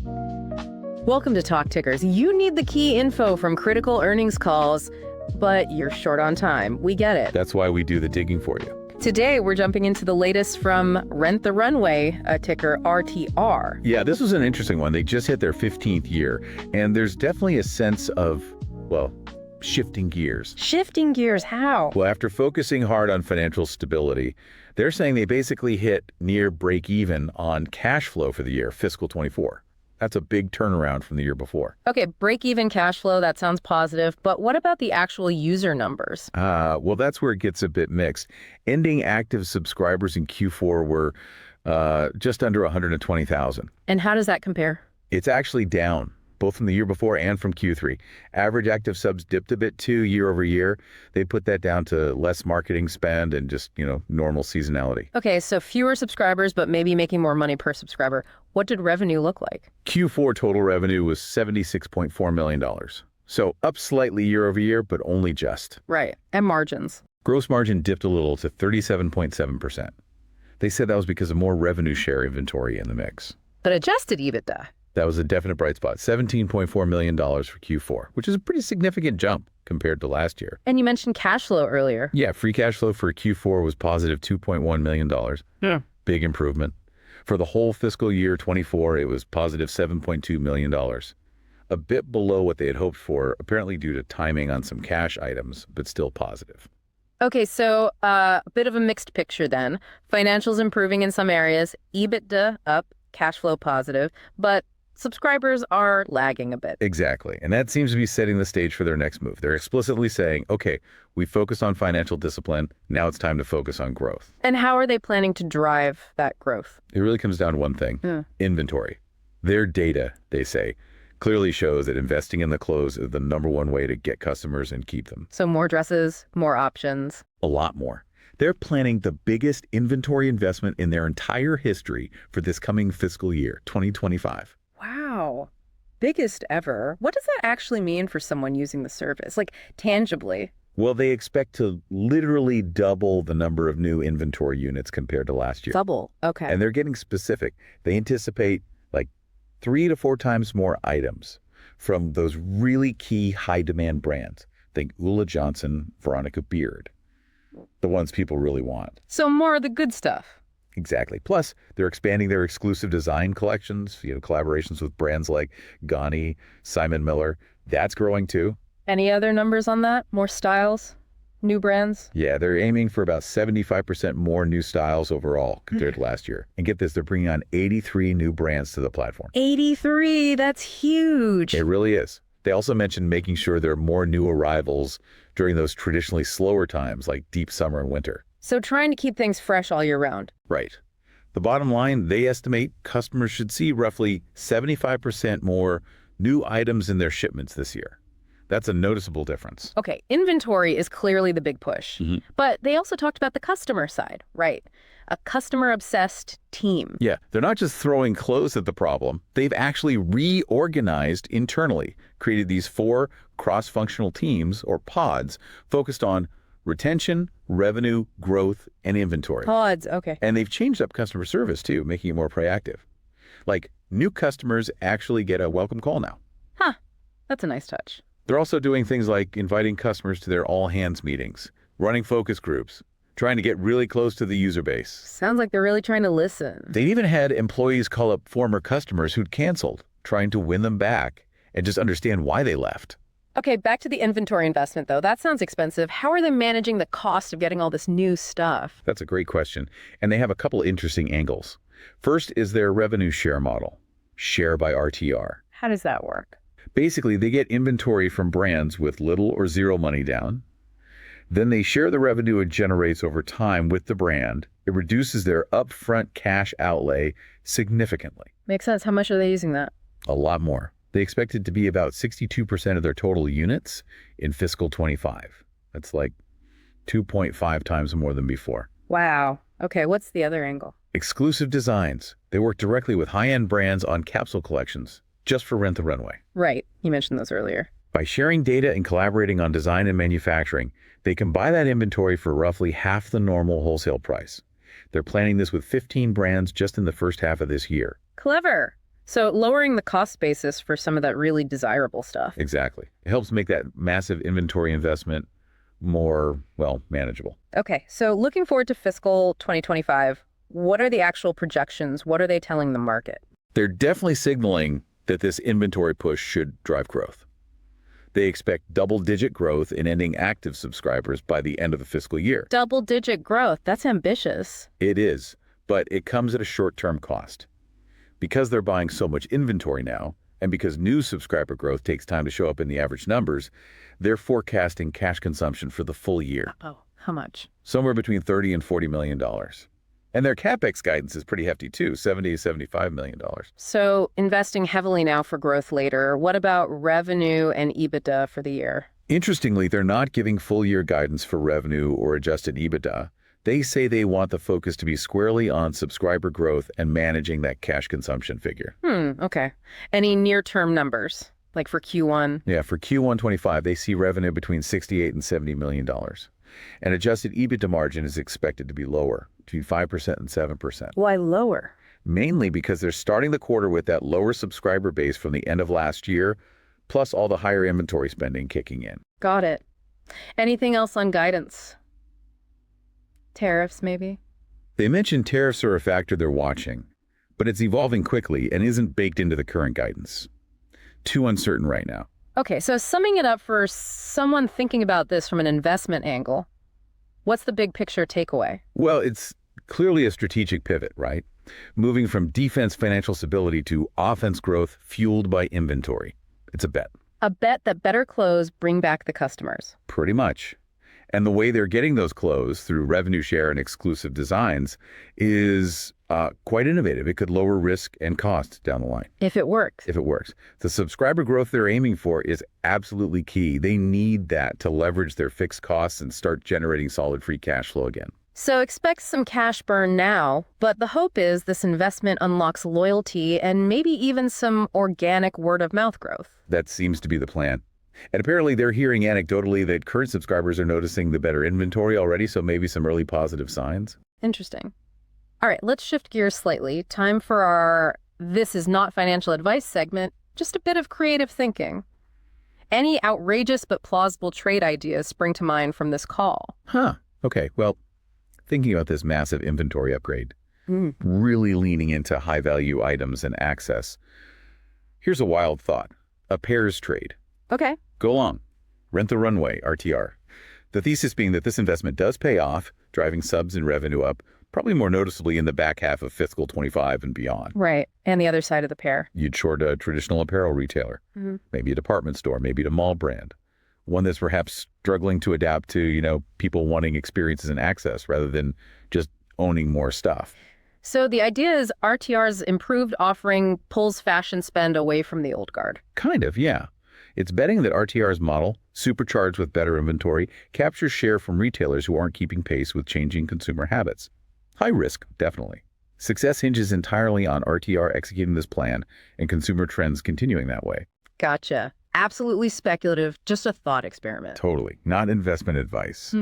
Welcome to Talk Tickers. You need the key info from critical earnings calls, but you're short on time. We get it. That's why we do the digging for you. Today, we're jumping into the latest from Rent the Runway, ticker RTR. Yeah, this was an interesting one. They just hit their 15th year, and there's definitely a sense of, well, shifting gears. Shifting gears, how? Well, after focusing hard on financial stability, they're saying they basically hit near break even on cash flow for the year, fiscal 24. That's a big turnaround from the year before. Okay, break-even cash flow, that sounds positive, but what about the actual user numbers? Well, that's where it gets a bit mixed. Ending active subscribers in Q4 were just under 120,000. And how does that compare? It's actually down, both from the year before and from Q3. Average active subs dipped a bit too year over year. They put that down to less marketing spend and just, normal seasonality. Okay, so fewer subscribers, but maybe making more money per subscriber. What did revenue look like? Q4 total revenue was $76.4 million. So up slightly year over year, but only just. Right, and margins? Gross margin dipped a little to 37.7%. They said that was because of more revenue share inventory in the mix. But adjusted EBITDA? That was a definite bright spot, $17.4 million for Q4, which is a pretty significant jump compared to last year. And you mentioned cash flow earlier. Yeah, free cash flow for Q4 was positive $2.1 million. Yeah. Big improvement. For the whole fiscal year 24, it was positive $7.2 million. A bit below what they had hoped for, apparently due to timing on some cash items, but still positive. Okay, so a bit of a mixed picture then. Financials improving in some areas, EBITDA up, cash flow positive, but subscribers are lagging a bit. Exactly. And that seems to be setting the stage for their next move. They're explicitly saying, okay, we focused on financial discipline. Now it's time to focus on growth. And how are they planning to drive that growth? It really comes down to one thing, inventory. Their data, they say, clearly shows that investing in the clothes is the number one way to get customers and keep them. So more dresses, more options. A lot more. They're planning the biggest inventory investment in their entire history for this coming fiscal year, 2025. Wow. Biggest ever. What does that actually mean for someone using the service? Like tangibly? Well, they expect to literally double the number of new inventory units compared to last year. Double. Okay. And they're getting specific. They anticipate like 3 to 4 times more items from those really key high demand brands. Think Ulla Johnson, Veronica Beard, the ones people really want. So more of the good stuff. Exactly. Plus, they're expanding their exclusive design collections, collaborations with brands like Ganni, Simon Miller. That's growing too. Any other numbers on that? More styles? New brands? Yeah, they're aiming for about 75% more new styles overall compared to last year. And get this, they're bringing on 83 new brands to the platform. 83, that's huge. It really is. They also mentioned making sure there are more new arrivals during those traditionally slower times like deep summer and winter. So trying to keep things fresh all year round. Right. The bottom line, they estimate customers should see roughly 75% more new items in their shipments this year. That's a noticeable difference. Okay, inventory is clearly the big push. But they also talked about the customer side, right? A customer-obsessed team. Yeah, they're not just throwing clothes at the problem. They've actually reorganized internally, created these 4 cross-functional teams, or pods, focused on retention, revenue, growth, and inventory. Pods, okay. And they've changed up customer service too, making it more proactive. Like, new customers actually get a welcome call now. Huh, that's a nice touch. They're also doing things like inviting customers to their all-hands meetings, running focus groups, trying to get really close to the user base. Sounds like they're really trying to listen. They even had employees call up former customers who'd canceled, trying to win them back and just understand why they left. Okay, back to the inventory investment, though. That sounds expensive. How are they managing the cost of getting all this new stuff? That's a great question. And they have a couple interesting angles. First is their revenue share model, share by RTR. How does that work? Basically, they get inventory from brands with little or zero money down. Then they share the revenue it generates over time with the brand. It reduces their upfront cash outlay significantly. Makes sense. How much are they using that? A lot more. They expect it to be about 62% of their total units in fiscal 25. That's like 2.5 times more than before. Wow. Okay, what's the other angle? Exclusive designs. They work directly with high-end brands on capsule collections, just for Rent the Runway. Right. You mentioned those earlier. By sharing data and collaborating on design and manufacturing, they can buy that inventory for roughly half the normal wholesale price. They're planning this with 15 brands just in the first half of this year. Clever. So lowering the cost basis for some of that really desirable stuff. Exactly. It helps make that massive inventory investment more, well, manageable. Okay, so looking forward to fiscal 2025, what are the actual projections? What are they telling the market? They're definitely signaling that this inventory push should drive growth. They expect double-digit growth in ending active subscribers by the end of the fiscal year. Double-digit growth, that's ambitious. It is, but it comes at a short-term cost. Because they're buying so much inventory now, and because new subscriber growth takes time to show up in the average numbers, they're forecasting cash consumption for the full year. Oh, how much? Somewhere between $30 and $40 million. And their CapEx guidance is pretty hefty too, $70 to $75 million. So investing heavily now for growth later. What about revenue and EBITDA for the year? Interestingly, they're not giving full-year guidance for revenue or adjusted EBITDA. They say they want the focus to be squarely on subscriber growth and managing that cash consumption figure. Okay. Any near-term numbers, like for Q1? Yeah, for Q1 25, they see revenue between $68 and $70 million. And adjusted EBITDA margin is expected to be lower, between 5% and 7%. Why lower? Mainly because they're starting the quarter with that lower subscriber base from the end of last year, plus all the higher inventory spending kicking in. Got it. Anything else on guidance? Tariffs, maybe? They mentioned tariffs are a factor they're watching, but it's evolving quickly and isn't baked into the current guidance. Too uncertain right now. Okay, so summing it up for someone thinking about this from an investment angle, what's the big picture takeaway? Well, it's clearly a strategic pivot, right? Moving from defense financial stability to offense growth fueled by inventory. It's a bet. A bet that better clothes bring back the customers. Pretty much. And the way they're getting those clothes through revenue share and exclusive designs is quite innovative. It could lower risk and cost down the line. If it works. If it works. The subscriber growth they're aiming for is absolutely key. They need that to leverage their fixed costs and start generating solid free cash flow again. So expect some cash burn now, but the hope is this investment unlocks loyalty and maybe even some organic word-of-mouth growth. That seems to be the plan. And apparently they're hearing anecdotally that current subscribers are noticing the better inventory already, so maybe some early positive signs. Interesting. All right, let's shift gears slightly. Time for our This Is Not Financial Advice segment. Just a bit of creative thinking. Any outrageous but plausible trade ideas spring to mind from this call? Okay, well, thinking about this massive inventory upgrade, really leaning into high-value items and access. Here's a wild thought. A pairs trade. Okay. Go long. Rent the Runway, RTR. The thesis being that this investment does pay off, driving subs and revenue up, probably more noticeably in the back half of fiscal 25 and beyond. Right. And the other side of the pair. You'd short a traditional apparel retailer, maybe a department store, maybe a mall brand. One that's perhaps struggling to adapt to, people wanting experiences and access rather than just owning more stuff. So the idea is RTR's improved offering pulls fashion spend away from the old guard. Kind of, yeah. It's betting that RTR's model, supercharged with better inventory, captures share from retailers who aren't keeping pace with changing consumer habits. High risk, definitely. Success hinges entirely on RTR executing this plan and consumer trends continuing that way. Gotcha. Absolutely speculative, just a thought experiment. Totally. Not investment advice.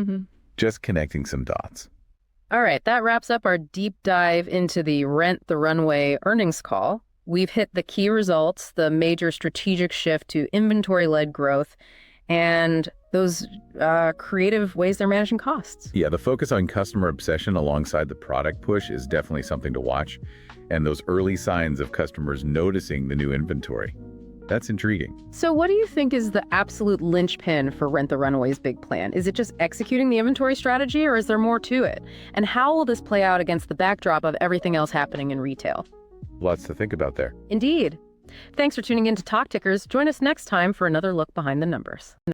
Just connecting some dots. All right, that wraps up our deep dive into the Rent the Runway earnings call. We've hit the key results, the major strategic shift to inventory-led growth, and those creative ways they're managing costs. Yeah, the focus on customer obsession alongside the product push is definitely something to watch. And those early signs of customers noticing the new inventory. That's intriguing. So what do you think is the absolute linchpin for Rent the Runway's big plan? Is it just executing the inventory strategy, or is there more to it? And how will this play out against the backdrop of everything else happening in retail? Lots to think about there. Indeed. Thanks for tuning in to Talk Tickers. Join us next time for another look behind the numbers.